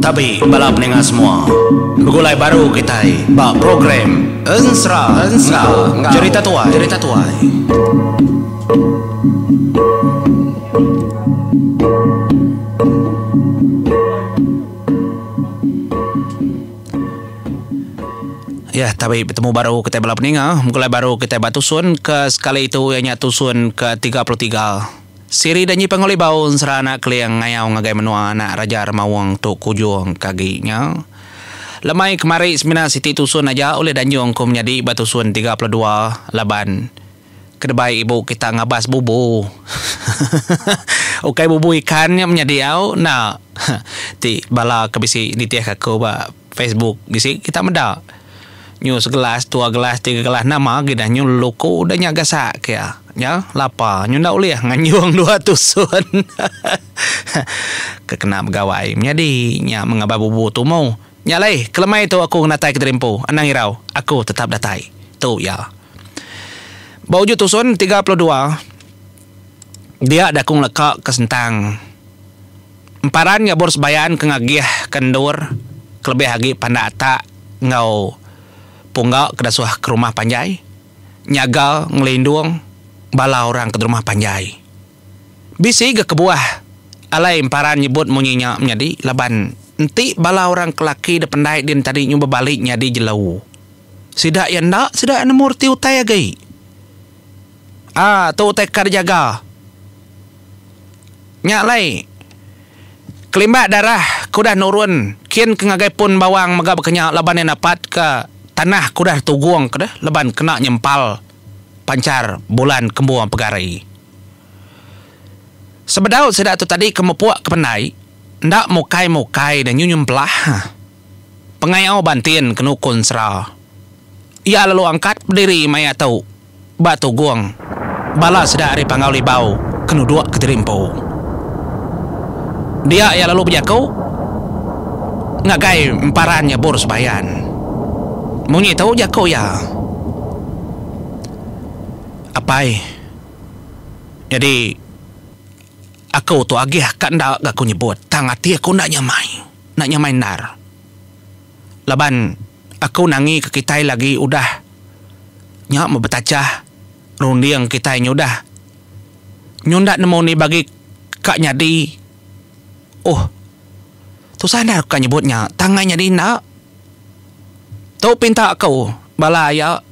Tapi balap pendengar semua, begulai baru kita bak program Ensra cerita tuai. Ya, tapi bertemu baru kita balap pendengar, begulai baru kita batusun ke sekali itu yang tusun ke 33. Siri dan nyipang oleh bau serana kliang ngayau ngagai menua anak raja remawang tu kujung kaginya. Lemai kemari semina siti tusun aja oleh danjung ku menjadi batusun 32 laban. Kedebai ibu kita ngabas bubu. Ukai bubu ikannya menjadi au. Nah, ti bala kebisi ditiak aku ba Facebook bisi kita medak. Nyu segelas, 2 gelas, 3 gelas nama kita nyu luku udah nyaga sak ya. Ya, lapa nyu ndak ulih nganyuang 2 tusun. Kekena begawai menjadi nya mengaba bubu tu mau. Nyalai, kelemai tu aku natai ke Derimpo. Anang irau, aku tetap datai. Tu ya. Bauju tusun 32. Dia dakung lekak ke sentang. Emparan ya bors bayan ke ngagiah kendur. Kelebih hagi pandata ngau punggak kedasuh ke rumah panjai. Nyagal ngelindung bala orang ke rumah panjai. Bisi ke kebuah. Alai emparan nyebut munyinya menjadi laban. Nanti bala orang kelaki de pendai din tadi nyoba baliknya di jelau. Sidak yang nak, sidak yang murti utai agai. Tu utai kar jaga. Nyak lai. Kelimbat darah kudah nurun. Kian ke ngagai pun bawang maga berkenyak laban yang dapat ke tanah kudah tuguang ke dah. Laban kena nyempal. Pancar bulan kembuang pegarai. Sebedau sidak tu tadi kemepuak ke pendai. Ndak mukai dan nyunyum pelah. Pengayau bantin kenukun serah. Ia lalu angkat berdiri maya tau. Batu guang. Bala sedar dari pangau libau. Kenuduk ke Derimpo. Dia ia lalu berjakau. Ngagai emparannya boros bayan. Munyi tahu jakau ya. Apai. Jadi aku tu agih kat ndak aku nyebut. Tang hati aku nak nyamai nar. Laban aku nangi ke kita lagi udah. Nyak mau betacah. Rundiang kita nyudah. Nyundak nemu ni bagi kak nyadi. Oh. Tu sadar aku nyebutnya. Tangan nyadi nak. Tu pinta aku. Bala ya.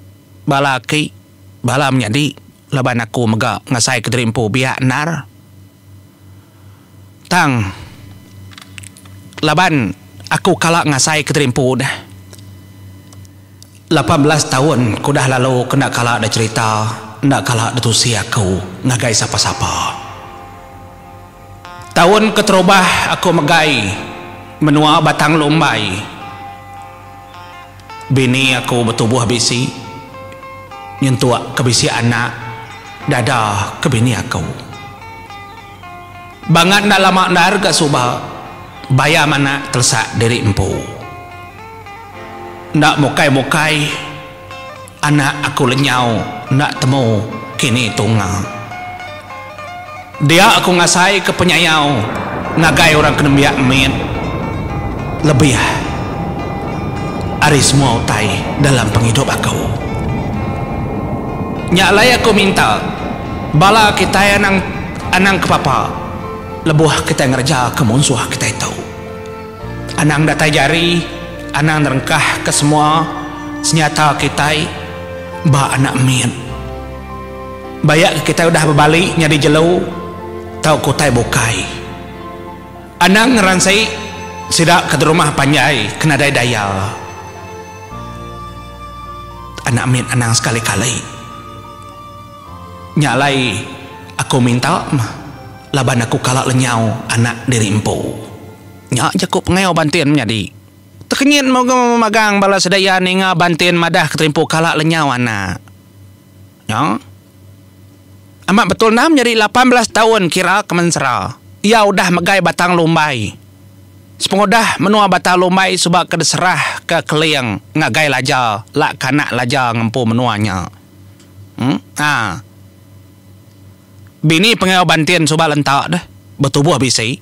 Bala ki. Bala menjadi. Laban aku megak ngasai ke Derimpo biak nar. Tang. Laban aku kalak ngasai ke Derimpo dah. 18 tahun ku dah lalu kena kalak dah cerita. Ndak kalak dah tusi aku ngagai siapa-siapa. Tahun keterubah aku megai menua batang lombai. Bini aku bertubuh bisi. Nyentuak ke bisi anak. Dada ke bini aku. Bangat nak lama nar ke subah. Bayar mana tersak dari empu. Nak mukai-mukai. Anak aku lenyau. Nak temu kini tunga. Dia aku ngasai ke penyayau. Ngagai orang kena biak min. Lebih. Ari semua utai dalam penghidup aku. Nyaklai aku minta. Bala kita anang ke papa. Lebuh kita ngerja ke munsuh kita itu. Anang datai jari. Anang nerengkah ke semua. Senyata kita. Ba anak min. Bayak kita udah berbalik nyari jelau. Tau kutai bukai. Anang ngeransai. Sidak ke rumah panjai. Kena daya. Anak min anang sekali-kali. Nyalai. Aku minta. Laban aku kalak lenyau anak dari empu. Nyak jakup ngayau bantin menjadi. Tekenyin mau magang bala sedaya ni nga bantin madah keterimpu kalak lenyau anak. Ya. Amat betul nam jadi 18 tahun kira kemensera. Ia udah megai batang lombai. Sepengodah menua batang lombai sebab kedeserah ke keliang ngagai laja, lak kanak laja ngempu menuanya. Bini pengayo bantian soba lentak dah. Bertubuh bisi.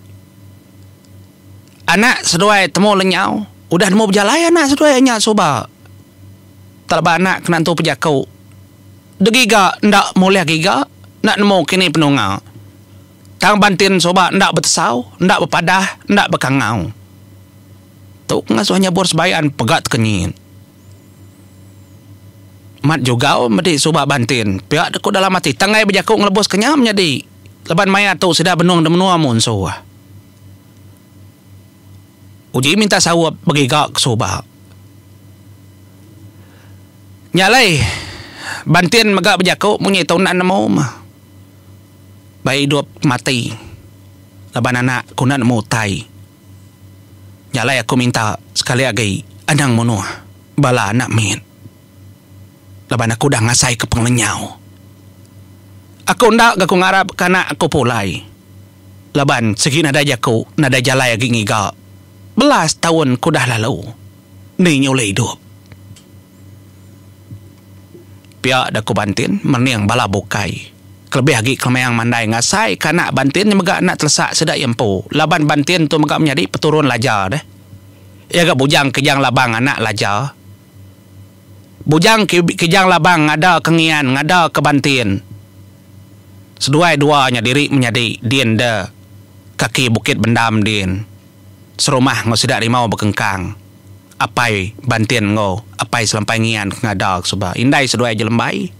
Anak seduai temu lenyau. Udah mau berjalan anak seduainya soba. Tak lepas anak kena tu pejakau. Degiga ndak mulia giga. Nak nemu kini penungau. Tang bantin soba ndak bertesau. Ndak berpadah. Ndak berkangau. Tu ngasuhnya bor sebayan pegat kenyin. Mat juga mesti soba bantin. Pihak deku dalam hati. Tangai berjakau ngelebos kenyam jadi. Leban maya tu sudah benung dan menua mun soba. Uji minta sawab bagi gak soba. Nyalai bantin megak berjakau punya tahun nak mau mah. Bayi hidup mati. Leban anak kunan mau tai. Nyalai aku minta sekali lagi anang menua bala anak min. Leban aku dah ngasai ke penglenyau. Aku ndak aku ngarap kana aku pulai. Leban segi nada jaku nada jalai lagi ngiga. Belas tahun ku dah lalu. Ni nyulai hidup. Pihak dah ku bantin meniang bala bukai. Kelebih lagi kemayang mandai ngasai kana bantin yang megak nak telesak sedak yempu. Laban bantin tu megak menjadi peturun lajar deh. Ya gak bujang kejang labang anak lajar. Bujang kejang labang ngada kengian ngada ke bantin. Seduai-duanya diri menjadi dien de kaki bukit bendam dien. Serumah ngau sedak rimau berkengkang. Apai bantin ngau, apai selampai ngian ngada sebab indai seduai je lembai.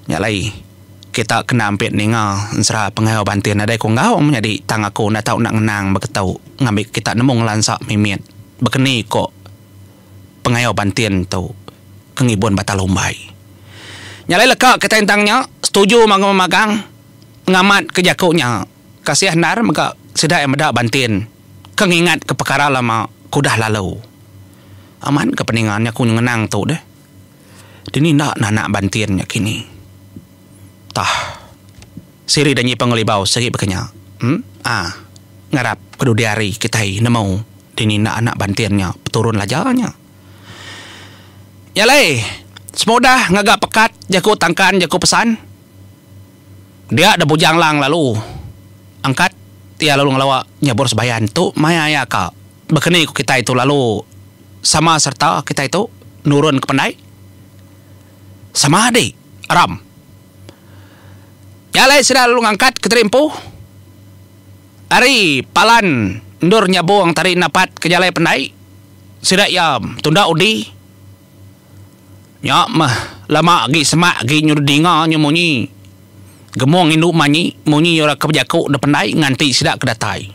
Nyalai kita kena ampit ninga ensra pengayo bantin ada ko ngau menjadi tang aku nak tahu nak ngenang berketau ngambil kita nemu ngelansak mimit bekeni kok pengayo bantin tu kengibun batal umbai. Nyalai leka kita intangnya setuju magang ngamat kejakunya kasih nar maka sedak yang medak bantin kengingat ke perkara lama kudah lalu aman kepeningannya ku ngenang tu deh dini nak nanak bantinnya kini. Tah siri dan nyi pengelibau segi bekenya. Ngarap kedu diari kita nemu dini nak anak bantiannya peturun lajarnya. Yalai semudah ngagak pekat jaku tangkan jaku pesan. Dia ada bujang lang lalu angkat dia lalu ngelawak nyabur sebayan tu maya ya kak. Bekeni ku kita itu lalu sama serta kita itu nurun ke pendai. Sama adik Aram. Yalai sudah lalu ngangkat ke terimpu. Ari palan ndur nyabung tarik napat ke jalai pendai. Sudah yam tunda udi. Nyak mah lama gi semak gi nyur dinga nyemunyi. Gemong induk manyi munyi ora kebejaku de pendai nganti sudah kedatai.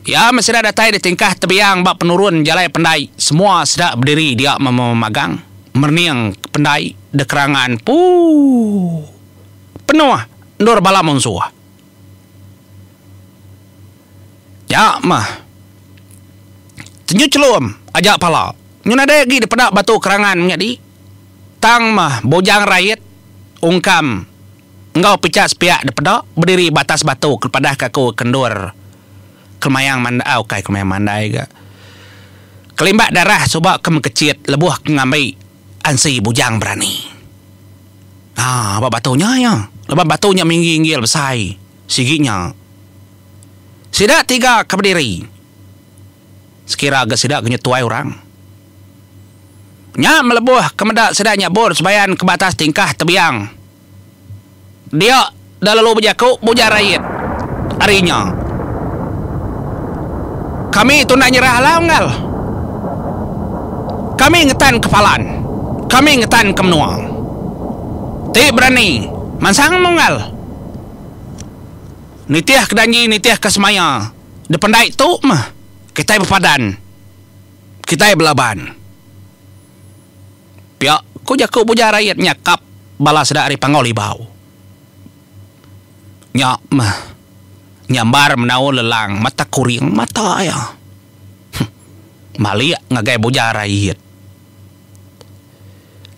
Ya masih ada datai di tingkah tebiang bak penurun jalai pendai. Semua sudah berdiri dia memagang. Merniang pendai dekerangan penuh ndur bala monsuah. Ya mah tenyu celum ajak pala nyuna lagi di pedak batu kerangan menjadi tang mah bojang rakyat ungkam engkau picak sepiak di pedak berdiri batas batu kepada kaku kendur kemayang mandai kai kemayang mandai ga kelimbak darah coba kemekecit lebuh ngambil ansi bujang berani. Apa batunya ya? Lepas batunya minggil besai. Siginya. Sidak tiga keberdiri. Sekira agak sidak kenyetuai orang. Nya melebuh kemedak sidak nyabur sebayan ke batas tingkah tebiang. Dia dah lalu berjaku bujar rakyat. Harinya. Kami itu nak nyerah langgal. Kami ngetan kepalan. Kami ngetan kemenuang. Ti berani mansang munggal. Nitiah kedanji nitiah kesemaya. De pendai tu mah kita berpadan. Kita belaban. Pihak ku jaku bujar rakyat nyakap bala sedak ari pangolibau. Nyak mah nyambar menau lelang mata kuring mata ya. Maliak ngagai bujar rakyat.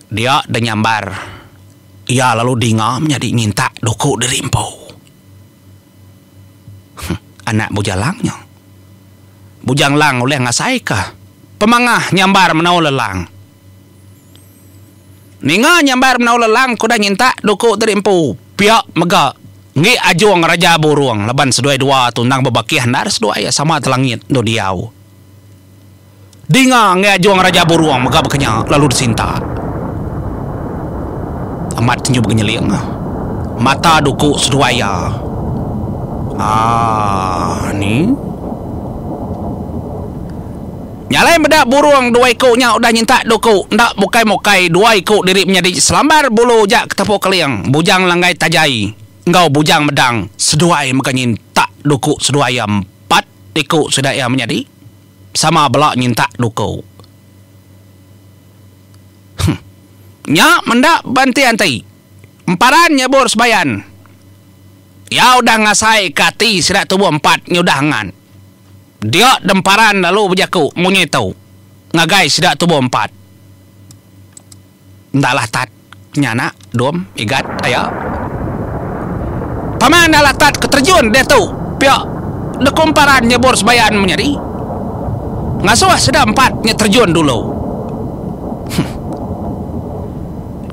Dia dah nyambar. Ia lalu dinga menjadi minta doku dari empau. Anak bujalangnya. Bujang lang oleh ngasai kah? Pemangah nyambar menau lelang. Ninga nyambar menau lelang ko dah nyinta doko dari empu. Piak mega. Ngi ajuang raja buruang laban seduai dua tunang bebakiah nar seduai sama telangit do diau. Dinga ngi ajuang raja buruang mega bekenya lalu disinta. Amat tinju begenyeliang. Mata doko seduaya. Ni nyalai bedak burung dua ikutnya udah nyinta doko ndak mokai-mokai dua ikut diri menjadi selambar bulu jak ketepuk keliang bujang langgai tajai engkau bujang medang seduai maka nyinta doko seduai 4 ikut sedaya menjadi sama belak nyinta doko nya mendak banti-anti emparan nyabur sebayan ya udah ngasai kati sedak tubuh 4 nyudahangan dia demparan lalu berjaku munyetau ngagai sedak tubuh 4 ndalah tat nyana dom igat ayah paman ndalah tat keterjun dia tu pihak dekumparan nyebur sebayan menjadi ngasuh sedak 4 terjun dulu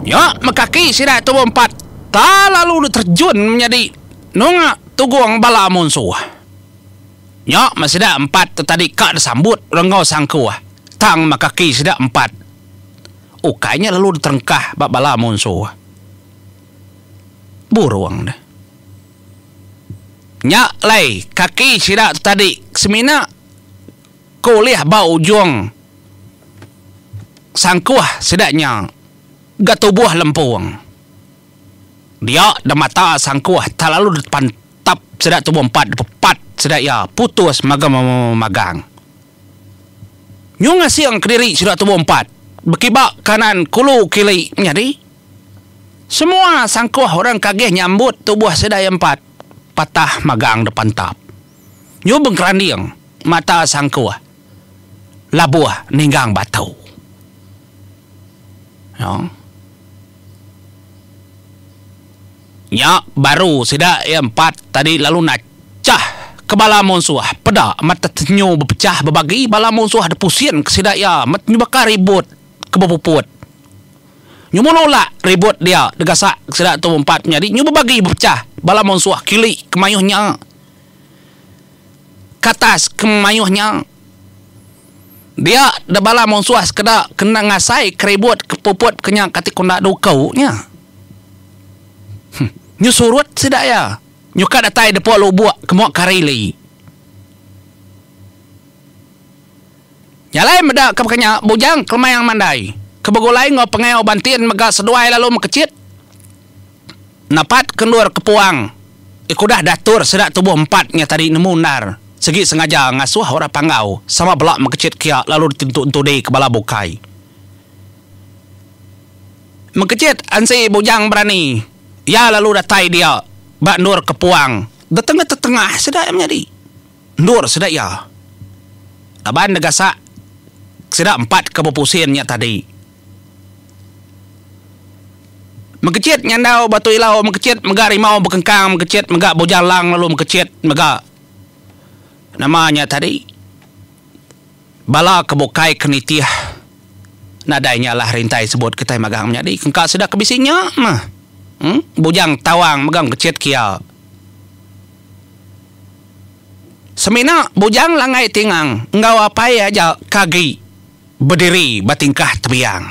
ya mekaki sedak tubuh 4 tak lalu terjun menjadi nunga tuguang bala munsuh nya masih dah 4 tadi kak disambut renggau sangkuah tang makaki sudah 4 ukainya lalu diterengkah bak bala munsuh buruang dah nya lay kaki sudah tadi semina kuliah bau ujung sangkuah sedaknya gatubuh lempuang dia dah mata sangkuah tak lalu depan tap sedak tubuh 4 depat sedak ya putus magang nyung asiang kediri sedak tubuh 4 berkibak kanan kulu kili menjadi semua sangkuh orang kageh nyambut tubuh sedak 4 patah magang depan tap nyung bengkerandiang mata sangkuh labuh ninggang batu ya baru sedak 4 tadi lalu nacah kebala monsuah peda mata tenyu berpecah berbagi bala monsuah ada pusing kesedak ya mat nyubakar ribut kebepuput nyumulula ribut dia degasak kesedak tu 4 jadi nyu berbagi berpecah bala monsuah kili kemayuhnya katas kemayuhnya dia da bala monsuah sekedar kena ngasai keribut kepuput kenyang katik kena dukau nya nyu surut sedak ya nyuka datai depo lo buat kemuak karili nyalai medak kepekanya bujang kelmayang mandai kebegolai ngau pengau bantin mega seduai lalu mekecit napat kendur kepuang ikudah datur sedak tubuh 4 nya tadi nemu nar segi sengaja ngasuh ora panggau sama belak mekecit kia lalu ditintu-intu dei kebala bukai mekecit ansi bujang berani ya lalu datai dia bak nur kepuang detengah sedak menjadi nur sedak ya aban negasa sedak 4 kebepusinnya tadi mengecit nyandau batu ilau mengecit mega rimau bekengkang mengecit mega bojalang lalu mengecit mega namanya tadi bala kebukai kenitiah nadainya lah rintai sebut kita magang menjadi kengkak sedak kebisinya mah bujang tawang megang kecit kia semina bujang langai tingang engkau apai aja kagi berdiri batingkah tebiang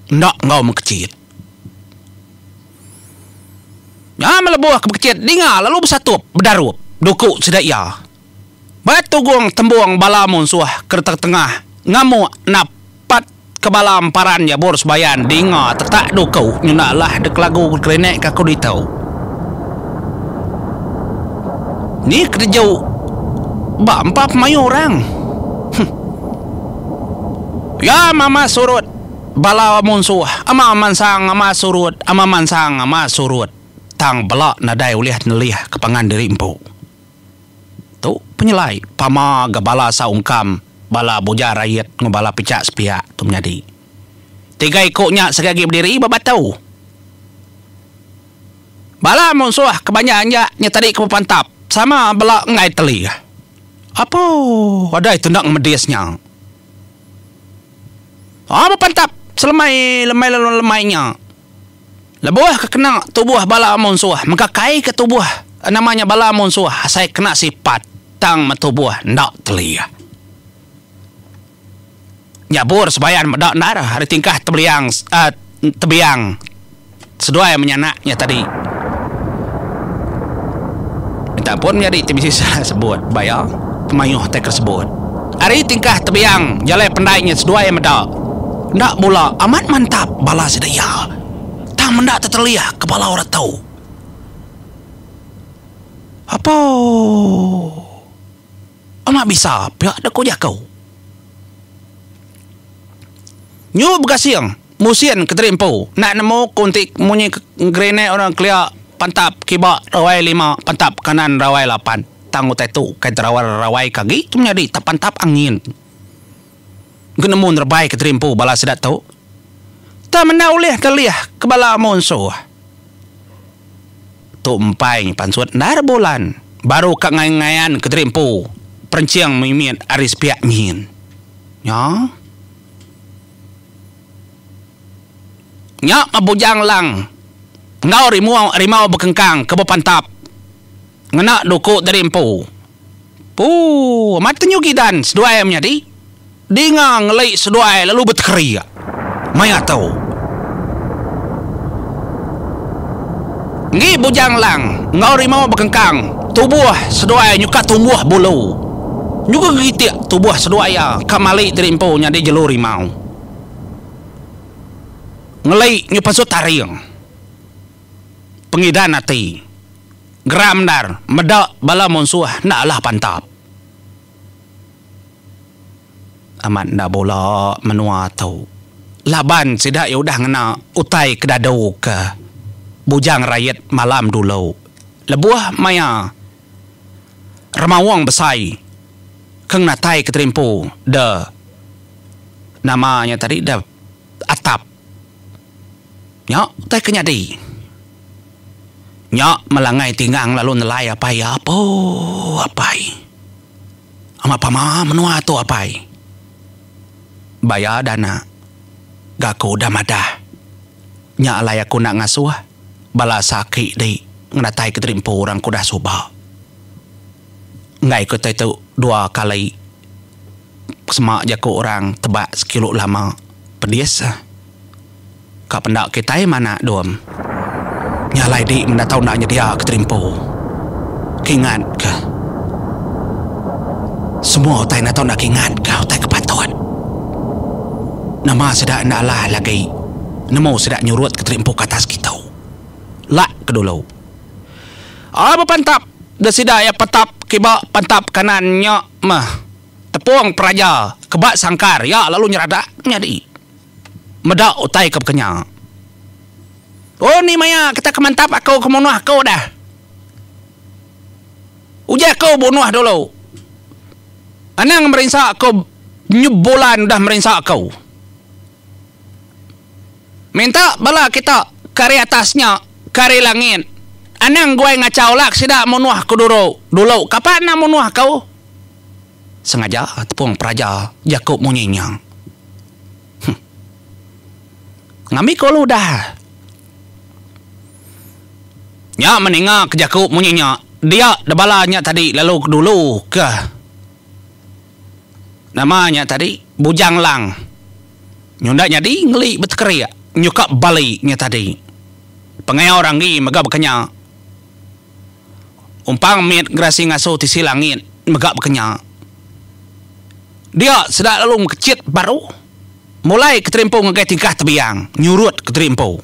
ndak engkau mengkecit ya melebuh ke kecit dinga lalu bersatup berdarup duku sedak ya batu gong tembuang bala munsuah kertak tengah ngamuk napat kebala amparan ya bor sebayan dinga tetak dukau nyuna lah dek lagu krenek kaku ditau ni kerjau ba empat mayu orang ya mama surut bala munsuah ama mansang ama surut ama mansang ama surut tang belak nadai uliah nelih kepangan diri empu tu penyelai pama gabala saungkam bala boja rakyat ngobala picak sepiak tu menjadi tiga ikutnya segagi berdiri babatau bala monsuah kebanyakannya nya tadi ke pantap sama bala ngai teli apa ada itu nak medesnya apa pantap lemai lalu lemainya. Lebuah kena tubuh bala monsuah, maka kai ke tubuh namanya bala monsuah, saya kena sifat tang matubuh ndak telia. Nyabur sebayan medak darah hari tingkah tebiang sedua yang menyanaknya tadi. Minta pun menjadi tibisi sebut bayar pemayuh teker sebut. Hari tingkah tebiang jalai pendainya sedua yang medak. Ndak pula amat mantap bala sedaya. Tak mendak tertelia kepala orang tahu. Apa? Amat bisa pihak dak kau jakau. Nyu bergasiang musian keterimpu nak nemu kuntik munyi grene orang kelia pantap kiba rawai 5 pantap kanan rawai 8 tangu tetu kai rawai kaki tu menjadi tak pantap angin genemun terbaik keterimpu bala sedat tahu tak mendaulih terliah kebala monso tu empai pansuat nar bulan baru kak ngayan keterimpu perenciang mimian aris piak nyin ya nyak mabujang lang ngau rimau bekengkang ke pantap ngena duku dari empu mata nyugidan seduai menjadi dinga ngelai seduai lalu berkeria maya tahu ngi bujang lang ngau rimau bekengkang tubuh seduai nyuka tumbuh bulu juga gitik tubuh seduai kamali dari empu nyadi jalur rimau ngelai nyu pasut taring pengidan hati geram dar medak bala monsuah nak lah pantap amat nak bola menua tau laban sidak yaudah ngena utai kedadau ke bujang rakyat malam dulu lebuah maya remawang besai keng natai keterimpu de namanya tadi de atap nyak tai kenyadi nyak melangai tinggang lalu nelai apai ama pama menua tu apai bayar dana gaku damada nyak alai aku nak ngasuh bala sakit di ngnatai keterimpu orang kuda suba ngai ko tai tu 2 kali semak jaku orang tebak sekilo lama pedias kak pendak kita mana dom nyalai di mendatau naknya dia keterimpu kingat ke semua utai natau nak kingat ke utai kepatuan nama sedak nak lah lagi nemu sedak nyurut keterimpu ke atas kita lak kedulu apa pantap dah sedak ya petap kiba pantap kanannya mah tepung peraja kebak sangkar ya lalu nyeradak nyadi medak utai ke kenyang. Oh ni maya kita kemantap aku kemunuh aku dah. Uja kau bunuh dulu. Anang merinsa aku nyubulan dah merinsa aku. Minta bala kita kari atasnya kari langit. Anang gue ngacau lak sidak munuh aku dulu. Kapan nak munuh kau? Sengaja tepung peraja Jakub munyinyang. Ngami kau dah. Nya meninggal ke Jakub munyinya. Dia debalanya tadi lalu dulu ke. Namanya tadi Bujang Lang. Nyundaknya di ngeli berkeria. Nyuka baliknya tadi. Pengaya orang ni megak berkenya. Umpang mit gerasi ngasuh tisi langit megak berkenya. Dia sedang lalu mengecit baru. Mulai keterimpu ngegai tingkah tebiang nyurut keterimpu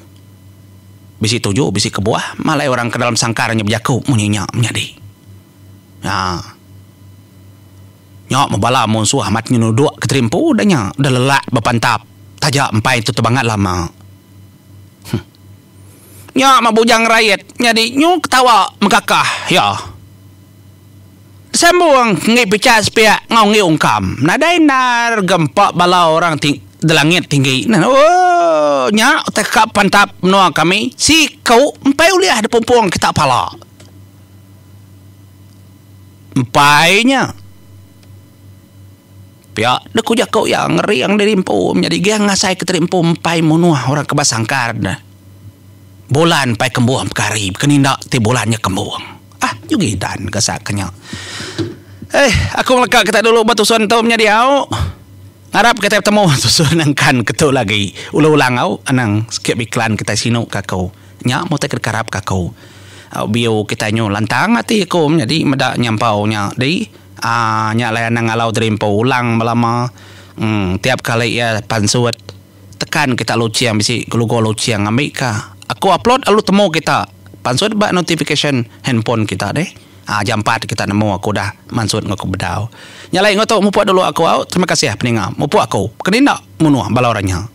bisi tujuh bisi kebuah malai orang ke dalam sangkarnya berjakub munyinya menjadi ya nyok membala monsuh amat nyunuduk keterimpu udahnya udah lelak berpantap tajak empai itu tebangat lama nyok mabujang rakyat jadi nyok ketawa megakah ya sambung ngai pecah sepia ngau ngai ungkam nadai nar gempak bala orang langit tinggi. Oh, nya tekak pantap menua kami. Si kau empai uliah ada pompuang kita pala. Empainya. Pia deku jako yang ngeri yang dari empum jadi dia ngasai keterimpum pai munuah orang kebasangkar dah. Bolan pai kembuang karib kenindak ti bolannya kembuang. Juga dan kesaknya. Aku melekak kita dulu batusan taumnya diau. Ngarap kita temu tusun angkan ketu lagi. Ulang-ulang au anang skip iklan kita sino kakau. Nya mau tak karap kakau. Bio kita nyo lantang ati ko jadi meda nyampau nya dei nya layan ngalau drimpo ulang melama tiap kali ya pansuat tekan kita luciang bisi gulugo luciang amika aku upload alu temu kita pansuat ba notification handphone kita deh jam 4 kita nemu aku dah mansut ngaku bedau nyalai ngoto mupu dulu aku terima kasih ya peninga mupu aku kenina munuah baloranya